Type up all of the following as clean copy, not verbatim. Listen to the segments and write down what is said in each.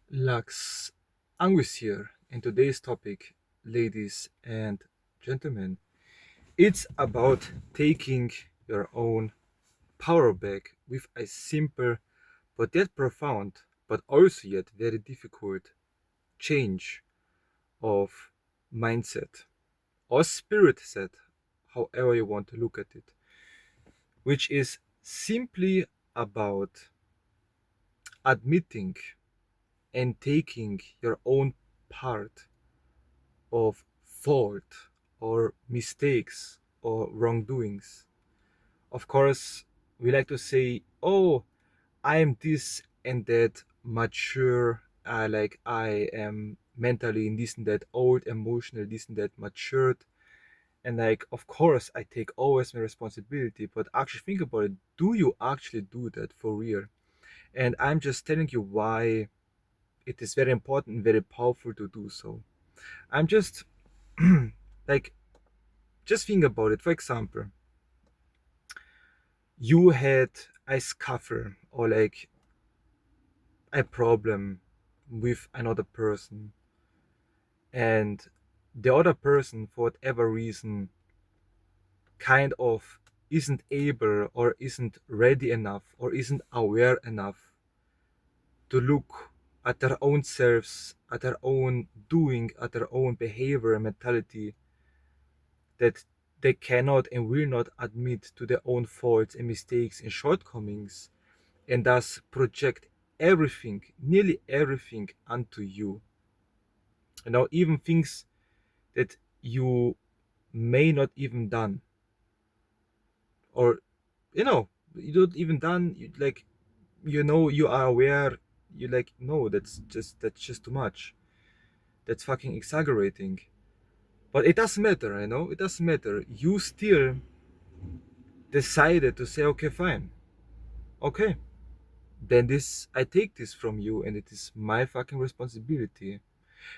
Lux Angus here, and today's topic, ladies and gentlemen, it's about taking your own power back with a simple but yet profound, but also yet very difficult change of mindset or spirit set, however you want to look at it, which is simply about admitting and taking your own part of fault or mistakes or wrongdoings. Of course, we like to say, oh, I am this and that mature, like I am mentally in this and that old, emotionally this and that matured. And like, of course, I take always my responsibility, but actually think about it. Do you actually do that for real? And I'm just telling you why it is very important and very powerful to do so. I'm just like, just think about it. For example, you had a scuffle or like a problem with another person, and the other person, for whatever reason, kind of isn't able or isn't ready enough or isn't aware enough to look at their own selves, at their own doing, at their own behavior and mentality, that they cannot and will not admit to their own faults and mistakes and shortcomings, and thus project everything, nearly everything, onto you. And now even things that you may not even done, or you don't even done, you are aware, you like, no, that's just too much. That's fucking exaggerating. But it doesn't matter, it doesn't matter. You still decided to say, okay, fine, okay, then this I take this from you and it is my fucking responsibility.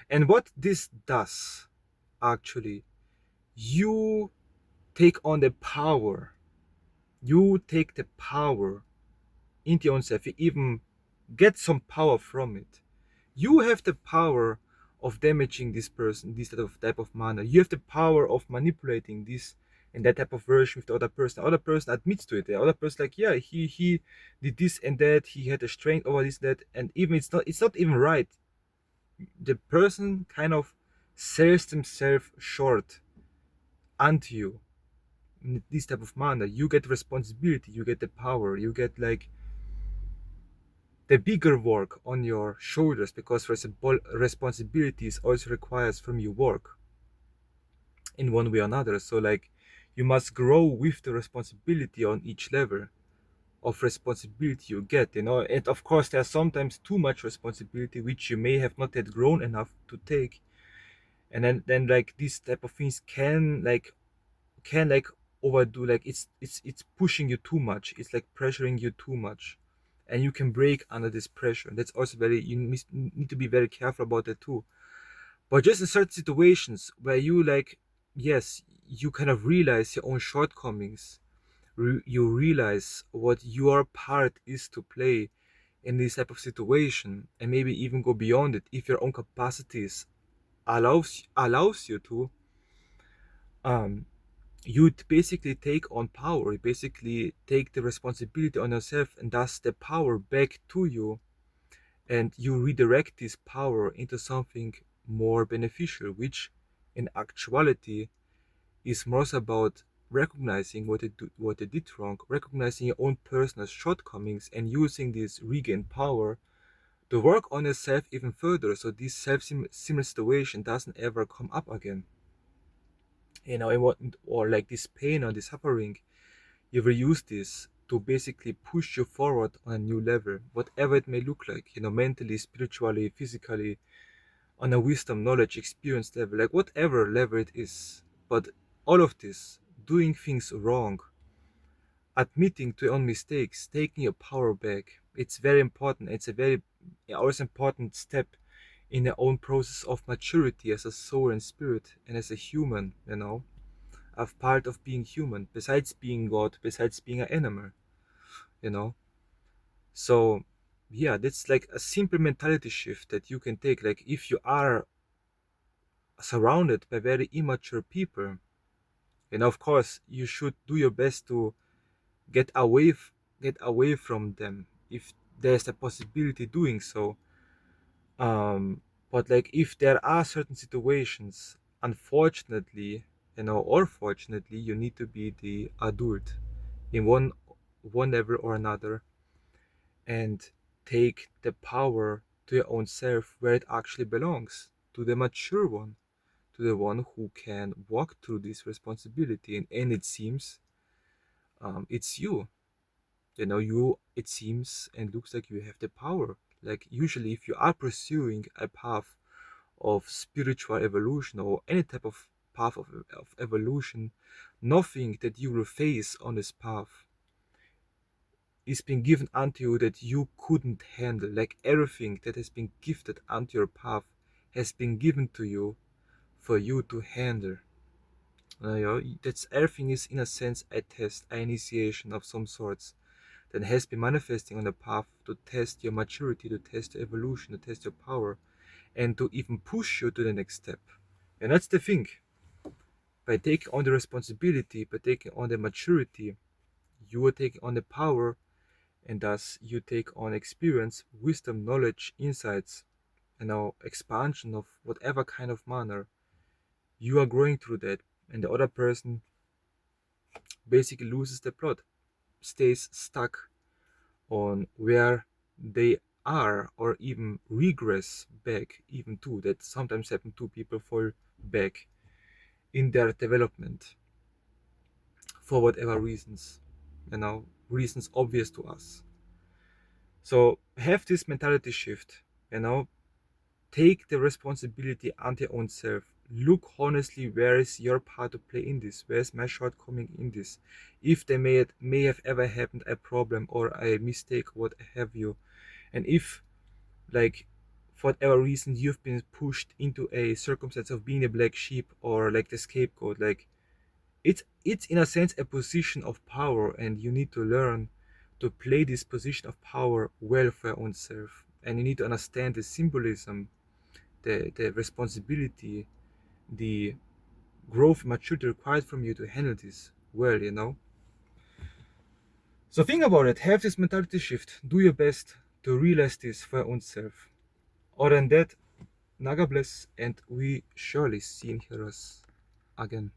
And what this does, actually, you take on the power. You take the power into your own self. You even get some power from it. You have the power of damaging this person, this type of manner. You have the power of manipulating this and that type of version with the other person. The other person admits to it. The other person, like, yeah, he did this and that. He had a strength over this and that, and even it's not even right. The person kind of sells themselves short unto you in this type of manner. You get responsibility, you get the power, you get like the bigger work on your shoulders, because responsibilities also requires from you work in one way or another. So like, you must grow with the responsibility on each level of responsibility you get, and of course there's sometimes too much responsibility which you may have not yet grown enough to take. And then like these type of things can overdo, like it's pushing you too much, it's like pressuring you too much, and you can break under this pressure. That's also very, need to be very careful about that too. But just in certain situations where you like, yes, you kind of realize your own shortcomings, you realize what your part is to play in this type of situation, and maybe even go beyond it if your own capacities allows you to, um you basically take on power. You basically take the responsibility on yourself, and thus the power back to you, and you redirect this power into something more beneficial, which in actuality is more about recognizing what they did wrong, recognizing your own personal shortcomings, and using this regained power to work on yourself even further, so this similar situation doesn't ever come up again. And what, or like this pain or this suffering, you will use this to basically push you forward on a new level, whatever it may look like, mentally, spiritually, physically, on a wisdom, knowledge, experience level, like whatever level it is. But all of this, doing things wrong, admitting to your own mistakes, taking your power back, it's very important. It's a very always important step in your own process of maturity as a soul and spirit and as a human, of part of being human, besides being God, besides being an animal, you know. So yeah, that's like a simple mentality shift that you can take. Like if you are surrounded by very immature people, and of course you should do your best to get away get away from them if there's a possibility doing so. But like if there are certain situations, unfortunately, or fortunately, you need to be the adult in one level or another, and take the power to your own self where it actually belongs, to the mature one, to the one who can walk through this responsibility. And it seems it's you. You, it seems and looks like you have the power. Like usually if you are pursuing a path of spiritual evolution or any type of path of evolution, nothing that you will face on this path is being given unto you that you couldn't handle. Like everything that has been gifted unto your path has been given to you for you to handle. That's everything is in a sense a test, an initiation of some sorts that has been manifesting on the path to test your maturity, to test your evolution, to test your power, and to even push you to the next step. And that's the thing. By taking on the responsibility, by taking on the maturity, you are taking on the power, and thus you take on experience, wisdom, knowledge, insights, expansion of whatever kind of manner. You are growing through that, and the other person basically loses the plot, stays stuck on where they are, or even regress back, even to that sometimes happen to people, fall back in their development for whatever reasons, reasons obvious to us. So have this mentality shift, take the responsibility unto your own self. Look honestly, where is your part to play in this? Where is my shortcoming in this? If there may have ever happened a problem or a mistake, what have you, and if, like, for whatever reason you've been pushed into a circumstance of being a black sheep or like the scapegoat, like it's in a sense a position of power, and you need to learn to play this position of power well for your own self, and you need to understand the symbolism, the responsibility, the growth maturity required from you to handle this well. So think about it, have this mentality shift, do your best to realize this for your own self. Other than that, Naga bless, and we surely see and hear us again.